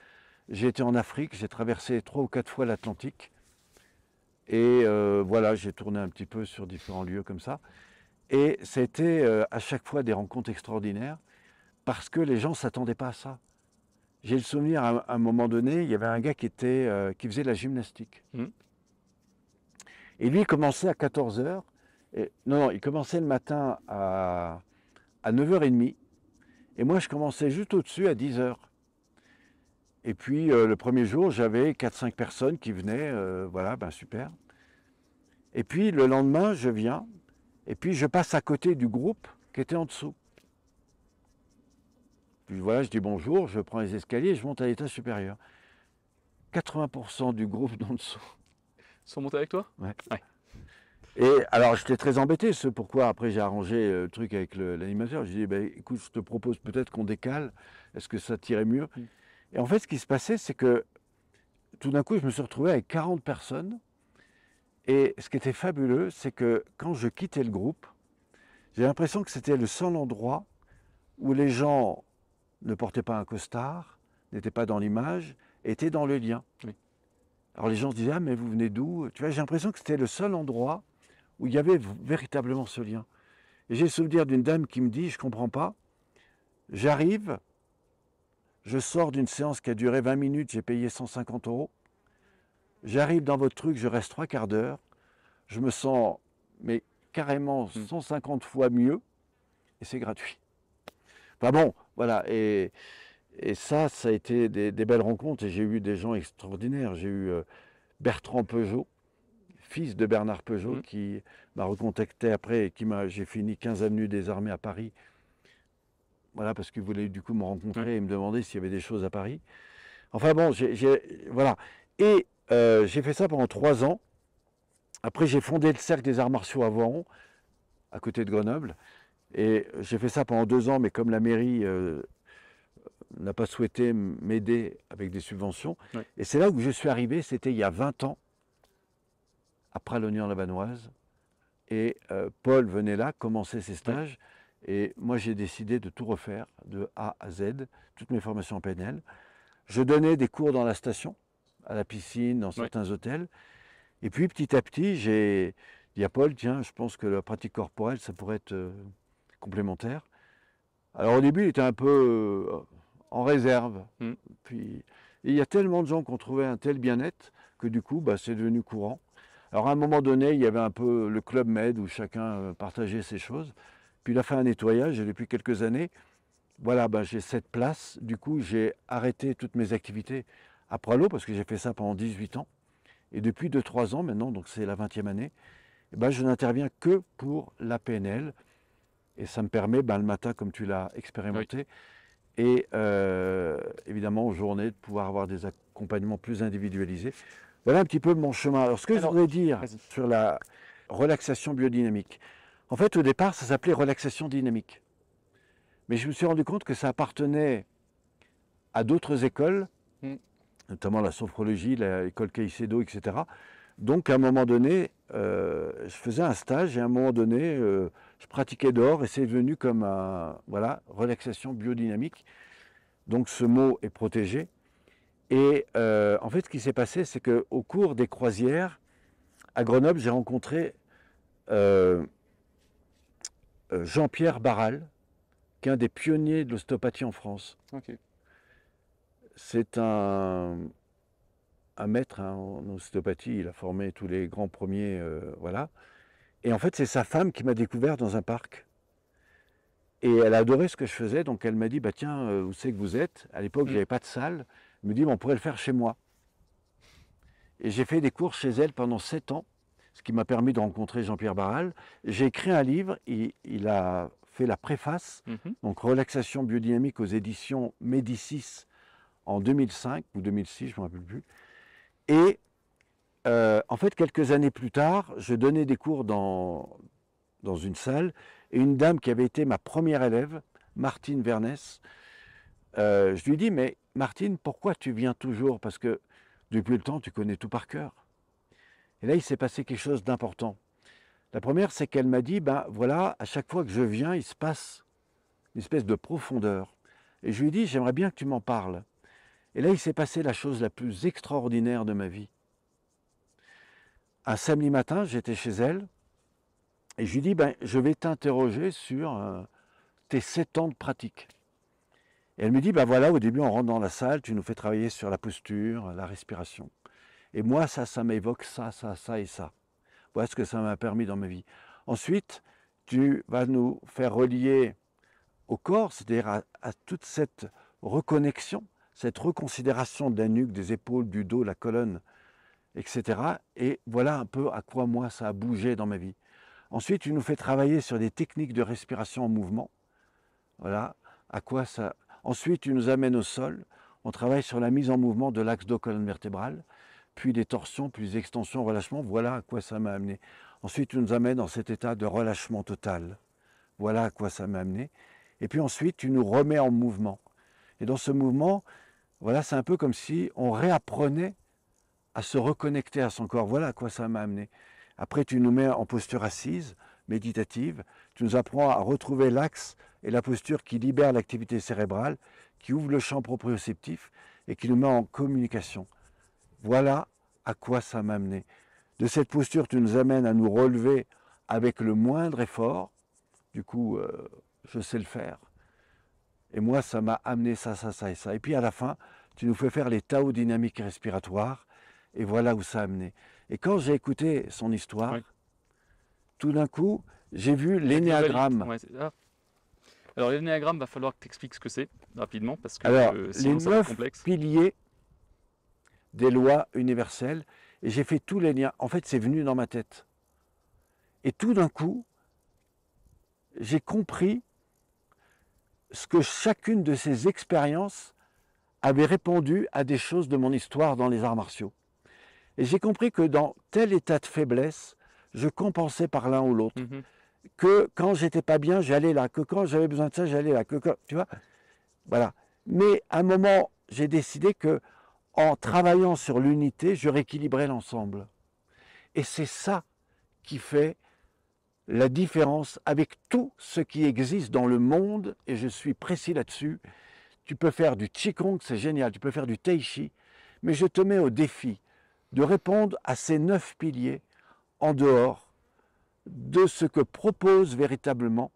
J'ai été en Afrique, j'ai traversé 3 ou 4 fois l'Atlantique. Et voilà, j'ai tourné un petit peu sur différents lieux comme ça. Et c'était à chaque fois des rencontres extraordinaires parce que les gens ne s'attendaient pas à ça. J'ai le souvenir, à un moment donné, il y avait un gars qui faisait de la gymnastique. Et lui, il commençait à 14h. Non, il commençait le matin à 9h30. Et moi, je commençais juste au-dessus à 10h. Et puis, le premier jour, j'avais 4-5 personnes qui venaient. Voilà, ben super. Et puis le lendemain, je viens, et puis je passe à côté du groupe qui était en dessous. Puis voilà, je dis bonjour, je prends les escaliers et je monte à l'étage supérieur. 80% du groupe d'en dessous. Ils sont montés avec toi? Ouais. Ouais. Et alors j'étais très embêté, c'est pourquoi après j'ai arrangé le truc avec l'animateur. Je dis, bah, écoute, je te propose peut-être qu'on décale, est-ce que ça t'irait mieux? Et en fait, ce qui se passait, c'est que tout d'un coup, je me suis retrouvé avec 40 personnes. Et ce qui était fabuleux, c'est que quand je quittais le groupe, j'ai l'impression que c'était le seul endroit où les gens ne portaient pas un costard, n'étaient pas dans l'image, étaient dans le lien. Oui. Alors les gens se disaient, ah mais vous venez d'où? Tu vois, j'ai l'impression que c'était le seul endroit où il y avait véritablement ce lien. Et j'ai le souvenir d'une dame qui me dit, je ne comprends pas, j'arrive, je sors d'une séance qui a duré 20 minutes, j'ai payé 150 €, j'arrive dans votre truc, je reste 3/4 d'heure, je me sens mais carrément 150 fois mieux, et c'est gratuit. Enfin bon, voilà, et ça a été des belles rencontres, et j'ai eu des gens extraordinaires. J'ai eu Bertrand Peugeot, fils de Bernard Peugeot, qui m'a recontacté après, et j'ai fini 15 avenue des Armées à Paris. Voilà, parce qu'il voulait du coup me rencontrer et me demander s'il y avait des choses à Paris. Enfin bon, voilà. Et j'ai fait ça pendant 3 ans. Après, j'ai fondé le Cercle des Arts Martiaux à Voiron, à côté de Grenoble. Et j'ai fait ça pendant 2 ans, mais comme la mairie n'a pas souhaité m'aider avec des subventions. Ouais. Et c'est là où je suis arrivé, c'était il y a 20 ans, à Pralognan-la-Vanoise. Et Paul venait là, commencer ses stages. Ouais. Et moi, j'ai décidé de tout refaire, de A à Z, toutes mes formations en PNL. Je donnais des cours dans la station, à la piscine, dans certains hôtels. Et puis, petit à petit, j'ai dit à Paul, tiens, je pense que la pratique corporelle, ça pourrait être complémentaire. Alors, au début, il était un peu en réserve. Puis, il y a tellement de gens qui ont trouvé un tel bien-être que du coup, c'est devenu courant. Alors, à un moment donné, il y avait un peu le Club Med où chacun partageait ses choses. Puis, il a fait un nettoyage et depuis quelques années, voilà, j'ai cette place. Du coup, j'ai arrêté toutes mes activités à Pralot parce que j'ai fait ça pendant 18 ans. Et depuis 2-3 ans maintenant, donc c'est la 20e année, je n'interviens que pour la PNL. Et ça me permet, le matin, comme tu l'as expérimenté, et évidemment aux journées, de pouvoir avoir des accompagnements plus individualisés. Voilà un petit peu mon chemin. Alors, ce que je voudrais dire sur la relaxation biodynamique, en fait, au départ, ça s'appelait relaxation dynamique. Mais je me suis rendu compte que ça appartenait à d'autres écoles, notamment la sophrologie, l'école Caicedo, etc. Donc, à un moment donné, je faisais un stage et à un moment donné, je pratiquais dehors et c'est devenu comme relaxation biodynamique. Donc, ce mot est protégé. Et en fait, ce qui s'est passé, c'est qu'au cours des croisières, à Grenoble, j'ai rencontré Jean-Pierre Barral, qui est un des pionniers de l'ostéopathie en France. Okay. C'est un maître en ostéopathie, il a formé tous les grands premiers, voilà. Et en fait, c'est sa femme qui m'a découvert dans un parc. Et elle a adoré ce que je faisais, donc elle m'a dit, tiens, où c'est que vous êtes? À l'époque, je n'avais pas de salle. Elle me dit, on pourrait le faire chez moi. Et j'ai fait des cours chez elle pendant 7 ans, ce qui m'a permis de rencontrer Jean-Pierre Barral. J'ai écrit un livre, il a fait la préface, donc Relaxation biodynamique aux éditions Médicis en 2005 ou 2006, je ne me rappelle plus. Et en fait, quelques années plus tard, je donnais des cours dans une salle, et une dame qui avait été ma première élève, Martine Vernès, je lui dis, mais Martine, pourquoi tu viens toujours? Parce que depuis le temps, tu connais tout par cœur. Et là, il s'est passé quelque chose d'important. La première, c'est qu'elle m'a dit, voilà, à chaque fois que je viens, il se passe une espèce de profondeur. Et je lui ai dit, j'aimerais bien que tu m'en parles. Et là, il s'est passé la chose la plus extraordinaire de ma vie. Un samedi matin, j'étais chez elle, et je lui dis, je vais t'interroger sur tes 7 ans de pratique. Et elle me dit, voilà, au début, on rentre dans la salle, tu nous fais travailler sur la posture, la respiration. Et moi, ça m'évoque ça et ça. Voilà ce que ça m'a permis dans ma vie. Ensuite, tu vas nous faire relier au corps, c'est-à-dire à toute cette reconnexion, cette reconsidération de la nuque, des épaules, du dos, la colonne, etc. Et voilà un peu à quoi moi ça a bougé dans ma vie. Ensuite, tu nous fais travailler sur des techniques de respiration en mouvement. Voilà à quoi ça. Ensuite, tu nous amènes au sol. On travaille sur la mise en mouvement de l'axe dos-colonne vertébrale, puis des torsions, puis des extensions, relâchement. Voilà à quoi ça m'a amené. Ensuite, tu nous amènes dans cet état de relâchement total. Voilà à quoi ça m'a amené. Et puis ensuite, tu nous remets en mouvement. Et dans ce mouvement, voilà, c'est un peu comme si on réapprenait à se reconnecter à son corps. Voilà à quoi ça m'a amené. Après, tu nous mets en posture assise, méditative. Tu nous apprends à retrouver l'axe et la posture qui libère l'activité cérébrale, qui ouvre le champ proprioceptif et qui nous met en communication. Voilà à quoi ça m'a amené. De cette posture, tu nous amènes à nous relever avec le moindre effort. Du coup, je sais le faire. Et moi, ça m'a amené ça, ça, ça et ça. Et puis à la fin, tu nous fais faire les Tao dynamiques respiratoires. Et voilà où ça a amené. Et quand j'ai écouté son histoire, Oui. tout d'un coup, j'ai vu l'énéagramme. Ouais, alors l'énéagramme, va falloir que tu expliques ce que c'est rapidement, parce que Alors, les sinon ça va être 9 complexe. piliers des lois universelles. Et j'ai fait tous les liens. En fait, c'est venu dans ma tête. Et tout d'un coup, j'ai compris ce que chacune de ces expériences avait répondu à des choses de mon histoire dans les arts martiaux. Et j'ai compris que dans tel état de faiblesse, je compensais par l'un ou l'autre. Mhm. Que quand j'étais pas bien, j'allais là. Que quand j'avais besoin de ça, j'allais là. Tu vois, voilà. Mais à un moment, j'ai décidé que en travaillant sur l'unité, je rééquilibrais l'ensemble. Et c'est ça qui fait la différence avec tout ce qui existe dans le monde, et je suis précis là-dessus. Tu peux faire du Qigong, c'est génial, tu peux faire du Tai Chi, mais je te mets au défi de répondre à ces 9 piliers en dehors de ce que proposent véritablement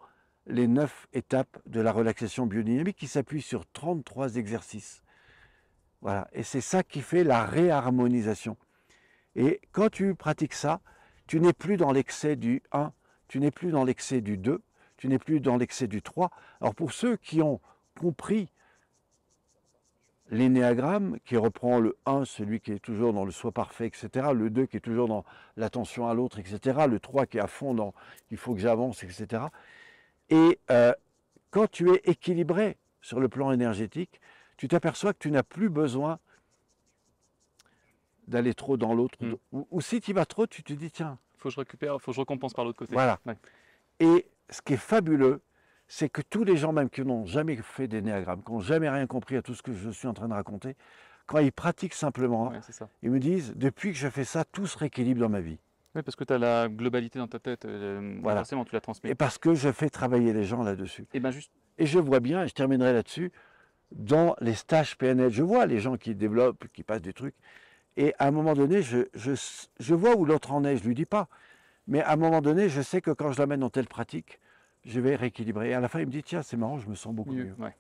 les 9 étapes de la relaxation biodynamique qui s'appuient sur 33 exercices. Voilà, et c'est ça qui fait la réharmonisation. Et quand tu pratiques ça, tu n'es plus dans l'excès du 1, tu n'es plus dans l'excès du 2, tu n'es plus dans l'excès du 3. Alors pour ceux qui ont compris l'énéagramme, qui reprend le 1, celui qui est toujours dans le soi parfait, etc., le 2 qui est toujours dans l'attention à l'autre, etc., le 3 qui est à fond dans il faut que j'avance, etc. Et quand tu es équilibré sur le plan énergétique, tu t'aperçois que tu n'as plus besoin d'aller trop dans l'autre. Ou si tu y vas trop, tu te dis, tiens. Faut que je récupère, faut que je recompense par l'autre côté. Voilà. Ouais. Et ce qui est fabuleux, c'est que tous les gens, même qui n'ont jamais fait d'énéagramme, qui n'ont jamais rien compris à tout ce que je suis en train de raconter, quand ils pratiquent simplement, Ouais, c'est ça. ils me disent, depuis que je fais ça, tout se rééquilibre dans ma vie. Oui, parce que tu as la globalité dans ta tête, Voilà. forcément tu la transmets. Et parce que je fais travailler les gens là-dessus. Et bien juste. Et je vois bien, et je terminerai là-dessus, dans les stages PNL, je vois les gens qui développent, qui passent des trucs, et à un moment donné, je vois où l'autre en est, je ne lui dis pas. Mais à un moment donné, je sais que quand je l'amène dans telle pratique, je vais rééquilibrer. Et à la fin, il me dit, tiens, c'est marrant, je me sens beaucoup mieux. Ouais.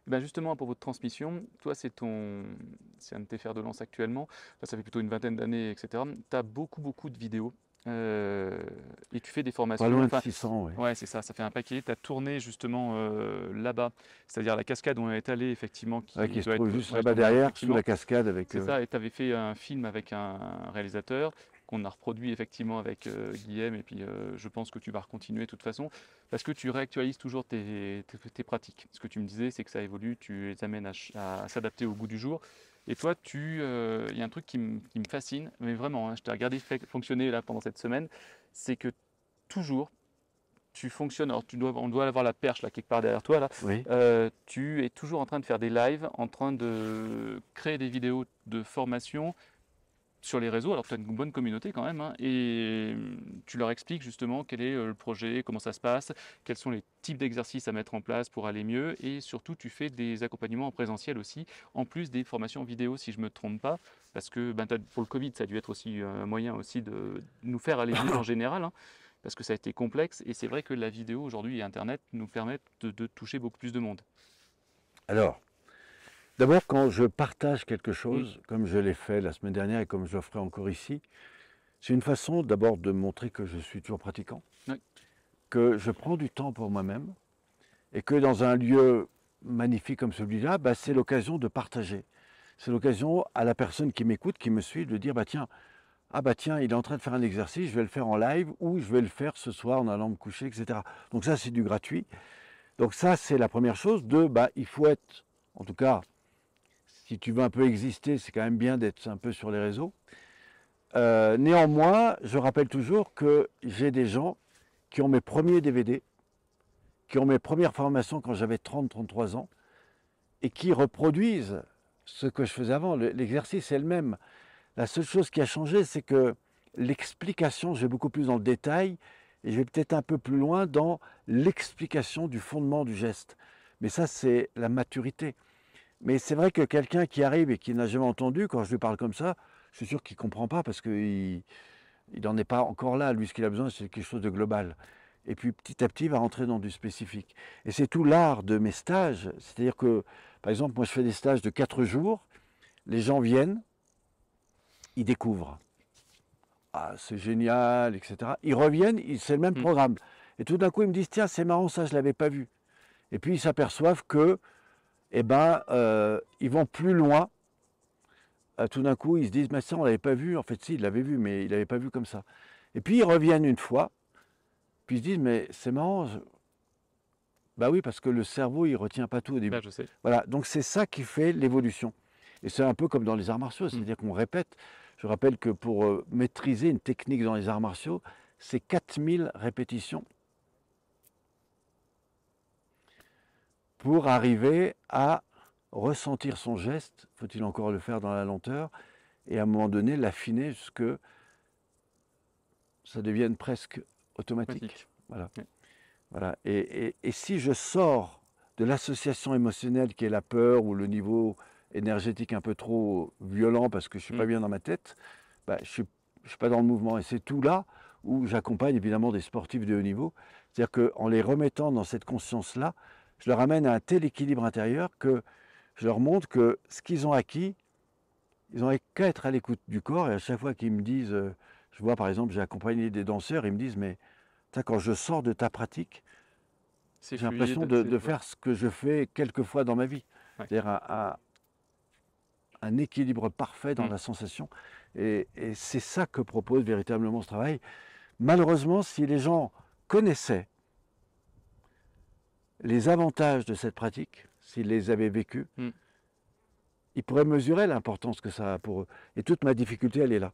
Et ben justement, pour votre transmission, toi, c'est un de tes fers de lance actuellement. Là, ça fait plutôt une vingtaine d'années, etc. Tu as beaucoup de vidéos. Et tu fais des formations. Pas loin de 600, oui. Ouais, c'est ça, ça fait un paquet. Tu as tourné justement là-bas, c'est-à-dire la cascade où on est allé, effectivement. Qui se trouve juste là-bas derrière, sous la cascade. C'est ça, et tu avais fait un film avec un réalisateur qu'on a reproduit effectivement avec Guillaume, et puis je pense que tu vas continuer de toute façon, parce que tu réactualises toujours tes pratiques. Ce que tu me disais, c'est que ça évolue, tu les amènes à s'adapter au goût du jour. Et toi, il y a un truc qui me fascine, mais vraiment, hein, je t'ai regardé fonctionner là pendant cette semaine, c'est que toujours, tu fonctionnes, alors on doit avoir la perche là quelque part derrière toi là, Oui. tu es toujours en train de faire des lives, en train de créer des vidéos de formation sur les réseaux, alors tu as une bonne communauté quand même, hein, et tu leur expliques justement quel est le projet, comment ça se passe, quels sont les types d'exercices à mettre en place pour aller mieux, et surtout tu fais des accompagnements en présentiel aussi, en plus des formations vidéo si je ne me trompe pas, parce que pour le Covid ça a dû être aussi un moyen aussi de nous faire aller mieux en général, hein, parce que ça a été complexe, et c'est vrai que la vidéo aujourd'hui et Internet nous permettent de toucher beaucoup plus de monde. Alors, d'abord, quand je partage quelque chose, comme je l'ai fait la semaine dernière et comme je le ferai encore ici, c'est une façon d'abord de montrer que je suis toujours pratiquant, que je prends du temps pour moi-même, et que dans un lieu magnifique comme celui-là, c'est l'occasion de partager. c'est l'occasion à la personne qui m'écoute, qui me suit, de dire, bah tiens, ah bah tiens, il est en train de faire un exercice, je vais le faire en live ou je vais le faire ce soir en allant me coucher, etc. Donc ça, c'est du gratuit. Donc ça, c'est la première chose. Deux, bah, il faut être, en tout cas, si tu veux un peu exister, c'est quand même bien d'être un peu sur les réseaux. Néanmoins, je rappelle toujours que j'ai des gens qui ont mes premiers DVD, qui ont mes premières formations quand j'avais 30-33 ans, et qui reproduisent ce que je faisais avant. L'exercice est le même. La seule chose qui a changé, c'est que l'explication, je vais beaucoup plus dans le détail, et je vais peut-être un peu plus loin dans l'explication du fondement du geste. Mais ça, c'est la maturité. Mais c'est vrai que quelqu'un qui arrive et qui n'a jamais entendu, quand je lui parle comme ça, je suis sûr qu'il ne comprend pas parce qu'il n'en est pas encore là. Lui, ce qu'il a besoin, c'est quelque chose de global. Et puis petit à petit, il va rentrer dans du spécifique. Et c'est tout l'art de mes stages. C'est-à-dire que, par exemple, moi, je fais des stages de 4 jours. Les gens viennent, ils découvrent. Ah, c'est génial, etc. Ils reviennent, c'est le même programme. Et tout d'un coup, ils me disent, tiens, c'est marrant, ça, je ne l'avais pas vu. Et puis, ils s'aperçoivent que, eh ben, ils vont plus loin. Tout d'un coup, ils se disent, mais ça, on ne l'avait pas vu. En fait, si, ils l'avaient vu, mais ils ne l'avaient pas vu comme ça. Et puis, ils reviennent une fois, puis ils se disent, mais c'est marrant. Bah oui, parce que le cerveau, il ne retient pas tout au début. Là, je sais. Voilà, donc c'est ça qui fait l'évolution. Et c'est un peu comme dans les arts martiaux, c'est-à-dire qu'on répète. Je rappelle que pour maîtriser une technique dans les arts martiaux, c'est 4000 répétitions pour arriver à ressentir son geste. Faut-il encore le faire dans la lenteur et à un moment donné l'affiner jusque ça devienne presque automatique. Voilà. Ouais. Voilà. Et si je sors de l'association émotionnelle qui est la peur ou le niveau énergétique un peu trop violent parce que je ne suis pas bien dans ma tête, bah, je ne suis pas dans le mouvement. Et c'est tout là où j'accompagne évidemment des sportifs de haut niveau. C'est-à-dire qu'en les remettant dans cette conscience-là, je leur amène à un tel équilibre intérieur que je leur montre que ce qu'ils ont acquis, ils n'ont qu'à être à l'écoute du corps. Et à chaque fois qu'ils me disent, je vois par exemple, j'ai accompagné des danseurs, ils me disent, mais quand je sors de ta pratique, j'ai l'impression de faire ce que je fais quelques fois dans ma vie. Ouais. C'est-à-dire un équilibre parfait dans la sensation. Et c'est ça que propose véritablement ce travail. Malheureusement, si les gens connaissaient les avantages de cette pratique, s'ils les avaient vécus, ils pourraient mesurer l'importance que ça a pour eux. Et toute ma difficulté, elle est là.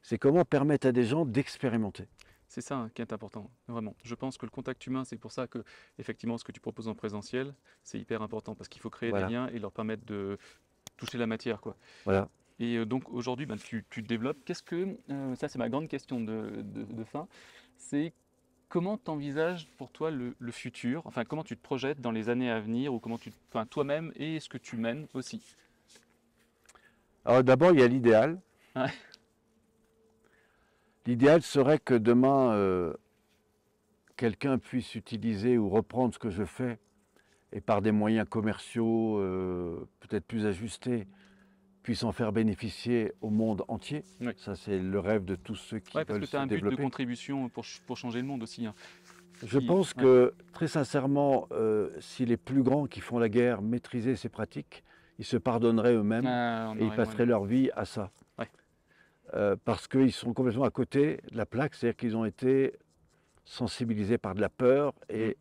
C'est comment permettre à des gens d'expérimenter. C'est ça qui est important, vraiment. Je pense que le contact humain, c'est pour ça que, effectivement, ce que tu proposes en présentiel, c'est hyper important parce qu'il faut créer des liens et leur permettre de toucher la matière, quoi. Voilà. Et donc aujourd'hui, tu développes. Qu'est-ce que, ça c'est ma grande question de fin, c'est comment tu envisages pour toi le futur, enfin comment tu te projettes dans les années à venir ou comment toi-même et ce que tu mènes aussi. Alors d'abord, il y a l'idéal. Ouais. L'idéal serait que demain, quelqu'un puisse utiliser ou reprendre ce que je fais et par des moyens commerciaux peut-être plus ajustés, puisse en faire bénéficier au monde entier. Oui. Ça, c'est le rêve de tous ceux qui veulent se développer. Parce que tu as un but de contribution pour changer le monde aussi. Hein. Je pense que, très sincèrement, si les plus grands qui font la guerre maîtrisaient ces pratiques, ils se pardonneraient eux-mêmes et ils passeraient leur vie à ça. Ouais. Parce qu'ils sont complètement à côté de la plaque, c'est-à-dire qu'ils ont été sensibilisés par de la peur et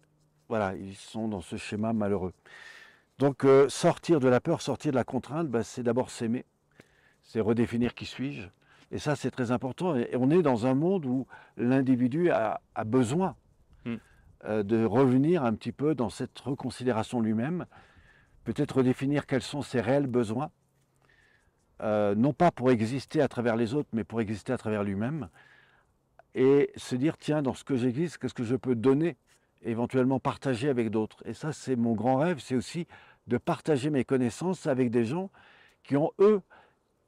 voilà, ils sont dans ce schéma malheureux. Donc sortir de la peur, sortir de la contrainte, c'est d'abord s'aimer, c'est redéfinir qui suis-je. Et ça, c'est très important. Et on est dans un monde où l'individu a besoin de revenir un petit peu dans cette reconsidération de lui-même, peut-être redéfinir quels sont ses réels besoins, non pas pour exister à travers les autres, mais pour exister à travers lui-même, et se dire, tiens, dans ce que j'existe, qu'est-ce que je peux donner, éventuellement partager avec d'autres. Et ça, c'est mon grand rêve, c'est aussi de partager mes connaissances avec des gens qui ont, eux,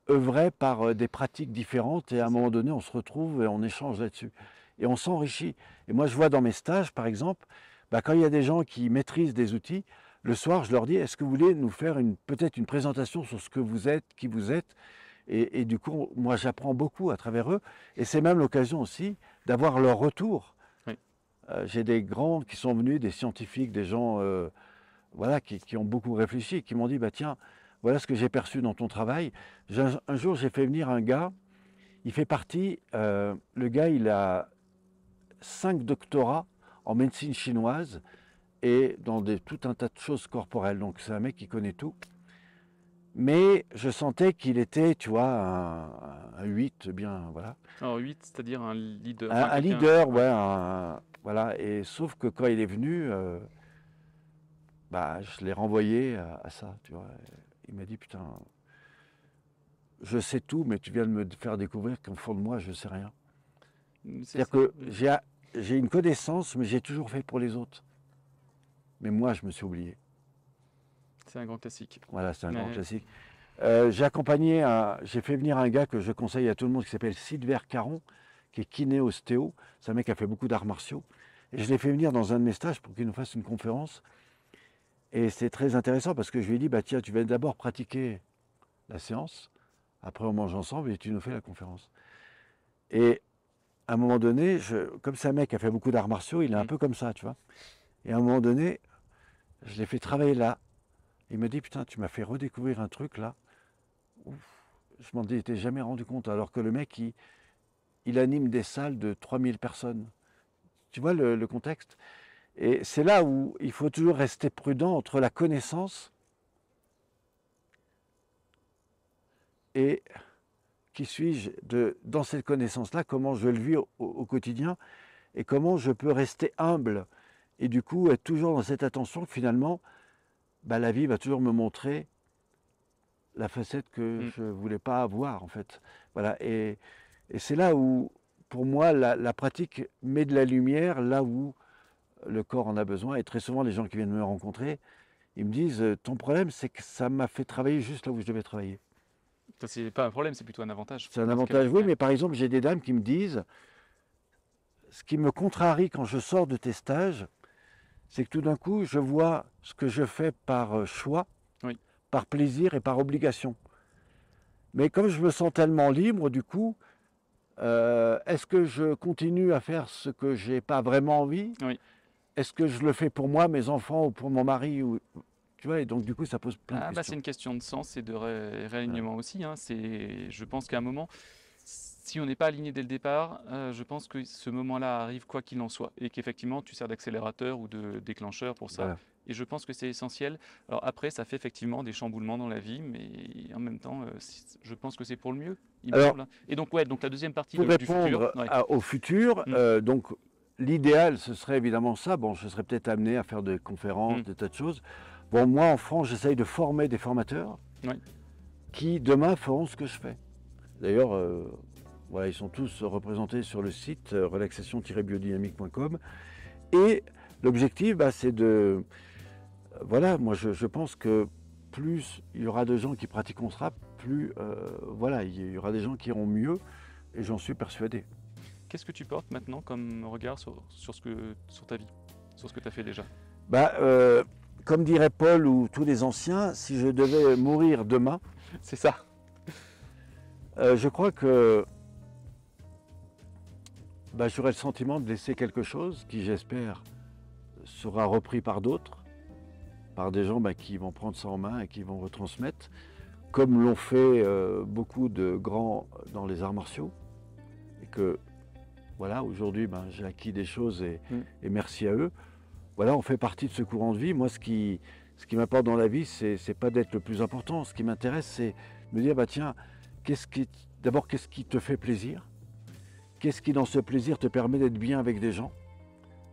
œuvré par des pratiques différentes, et à un moment donné, on se retrouve et on échange là-dessus. Et on s'enrichit. Et moi, je vois dans mes stages, par exemple, quand il y a des gens qui maîtrisent des outils, le soir, je leur dis, est-ce que vous voulez nous faire peut-être une présentation sur ce que vous êtes, qui vous êtes, et du coup, moi, j'apprends beaucoup à travers eux. Et c'est même l'occasion aussi d'avoir leur retour. Oui. J'ai des grands qui sont venus, des scientifiques, des gens voilà, qui ont beaucoup réfléchi, qui m'ont dit, tiens, voilà ce que j'ai perçu dans ton travail. Un jour, j'ai fait venir un gars, il fait partie, le gars, il a 5 doctorats en médecine chinoise et dans tout un tas de choses corporelles. Donc c'est un mec qui connaît tout. Mais je sentais qu'il était, tu vois, un 8, bien, voilà. Alors 8, c'est-à-dire un leader. Un, Enfin, un quelqu'un. leader, Ouais. ouais, voilà. Et sauf que quand il est venu, bah, je l'ai renvoyé à ça, tu vois. Il m'a dit, putain, je sais tout, mais tu viens de me faire découvrir qu'au fond de moi, je ne sais rien. C'est C'est-à-dire ça. que j'ai une connaissance, mais j'ai toujours fait pour les autres. Mais moi, je me suis oublié. C'est un grand classique. Voilà, c'est un grand Ouais. classique. J'ai fait venir un gars que je conseille à tout le monde qui s'appelle Sylvain Caron, qui est kiné-ostéo. C'est un mec qui a fait beaucoup d'arts martiaux. Et je l'ai fait venir dans un de mes stages pour qu'il nous fasse une conférence. Et c'est très intéressant parce que je lui ai dit, bah tiens, tu vas d'abord pratiquer la séance, après on mange ensemble et tu nous fais la conférence. Et à un moment donné, comme c'est un mec qui a fait beaucoup d'arts martiaux, il est un peu comme ça, tu vois. Et à un moment donné, je l'ai fait travailler là. Il me dit, putain, tu m'as fait redécouvrir un truc là. Ouf, je m'en étais jamais rendu compte, alors que le mec, il anime des salles de 3000 personnes. Tu vois le contexte? Et c'est là où il faut toujours rester prudent entre la connaissance et qui suis-je dans cette connaissance-là, comment je le vis au quotidien et comment je peux rester humble et du coup être toujours dans cette attention que finalement, bah, la vie va toujours me montrer la facette que je ne voulais pas avoir en fait. Voilà. Et c'est là où, pour moi, la pratique met de la lumière là où le corps en a besoin. Et très souvent, les gens qui viennent me rencontrer, ils me disent, ton problème, c'est que ça m'a fait travailler juste là où je devais travailler. Ça, c'est pas un problème, c'est plutôt un avantage. C'est un Dans ce cas-là. avantage, oui, Ouais. mais par exemple, j'ai des dames qui me disent, ce qui me contrarie quand je sors de tes stages, c'est que tout d'un coup, je vois ce que je fais par choix, Oui. par plaisir et par obligation. Mais comme je me sens tellement libre, du coup, est-ce que je continue à faire ce que j'ai pas vraiment envie? Oui. Est-ce que je le fais pour moi, mes enfants ou pour mon mari tu vois, et donc du coup, ça pose plein de Ah, bah, c'est questions. une question de sens et de réalignement aussi, hein. Je pense qu'à un moment, si on n'est pas aligné dès le départ, je pense que ce moment-là arrive quoi qu'il en soit et qu'effectivement tu sers d'accélérateur ou de déclencheur pour ça. Voilà. Et je pense que c'est essentiel. Alors après, ça fait effectivement des chamboulements dans la vie, mais en même temps, je pense que c'est pour le mieux, il me Alors, semble. Et donc, ouais, donc la deuxième partie pour du futur. répondre Ouais. au futur, Mm. donc l'idéal, ce serait évidemment ça. Bon, je serais peut-être amené à faire des conférences, des tas de choses. Bon, moi, en France, j'essaye de former des formateurs Ouais. qui, demain, feront ce que je fais. D'ailleurs, voilà, ils sont tous représentés sur le site relaxation-biodynamique.com. Et l'objectif, bah, c'est de... Voilà, moi, je pense que plus il y aura de gens qui pratiqueront ça, plus voilà, il y aura des gens qui iront mieux, et j'en suis persuadé. Qu'est-ce que tu portes maintenant comme regard sur ta vie, sur ce que tu as fait déjà? Bah, comme dirait Paul ou tous les anciens, si je devais mourir demain, C'est ça. je crois que bah, j'aurai le sentiment de laisser quelque chose qui, j'espère, sera repris par d'autres, par des gens bah, qui vont prendre ça en main et qui vont retransmettre, comme l'ont fait beaucoup de grands dans les arts martiaux. Et que, voilà, aujourd'hui, ben, j'ai acquis des choses et merci à eux. Voilà, on fait partie de ce courant de vie. Moi, ce qui m'apporte dans la vie, c'est pas d'être le plus important. Ce qui m'intéresse, c'est de me dire, bah tiens, d'abord, qu'est-ce qui te fait plaisir? Qu'est-ce qui, dans ce plaisir, te permet d'être bien avec des gens?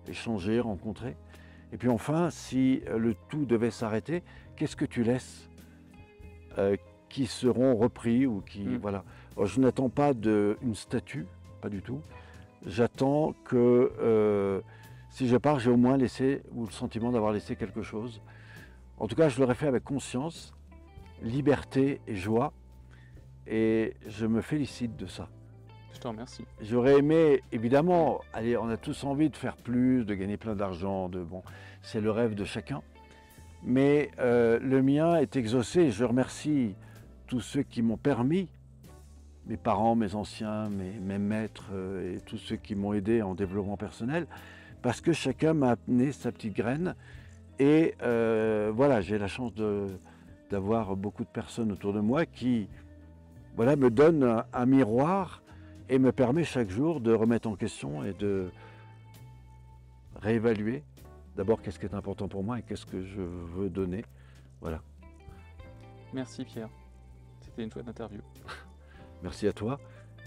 Échanger, rencontrer. Et puis enfin, si le tout devait s'arrêter, qu'est-ce que tu laisses qui seront repris ou qui... Voilà. Alors, je n'attends pas une statue, pas du tout. J'attends que si je pars, j'ai au moins laissé, ou le sentiment d'avoir laissé quelque chose. En tout cas, je l'aurais fait avec conscience, liberté et joie. Et je me félicite de ça. Je te remercie. J'aurais aimé, évidemment, allez, on a tous envie de faire plus, de gagner plein d'argent, bon, c'est le rêve de chacun. Mais le mien est exaucé. Je remercie tous ceux qui m'ont permis, mes parents, mes anciens, mes maîtres et tous ceux qui m'ont aidé en développement personnel, parce que chacun m'a amené sa petite graine. Et voilà, j'ai la chance d'avoir beaucoup de personnes autour de moi qui voilà, me donnent un miroir et me permet chaque jour de remettre en question et de réévaluer d'abord qu'est-ce qui est important pour moi et qu'est-ce que je veux donner. Voilà. Merci Pierre, c'était une chouette interview. Merci à toi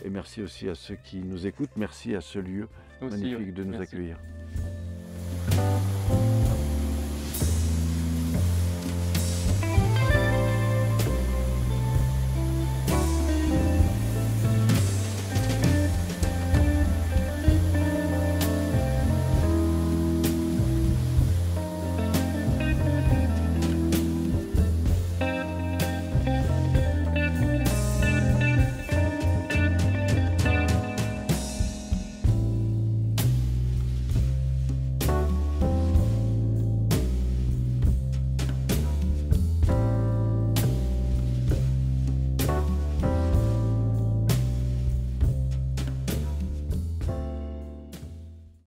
et merci aussi à ceux qui nous écoutent. Merci à ce lieu Aussi, magnifique de nous merci. accueillir.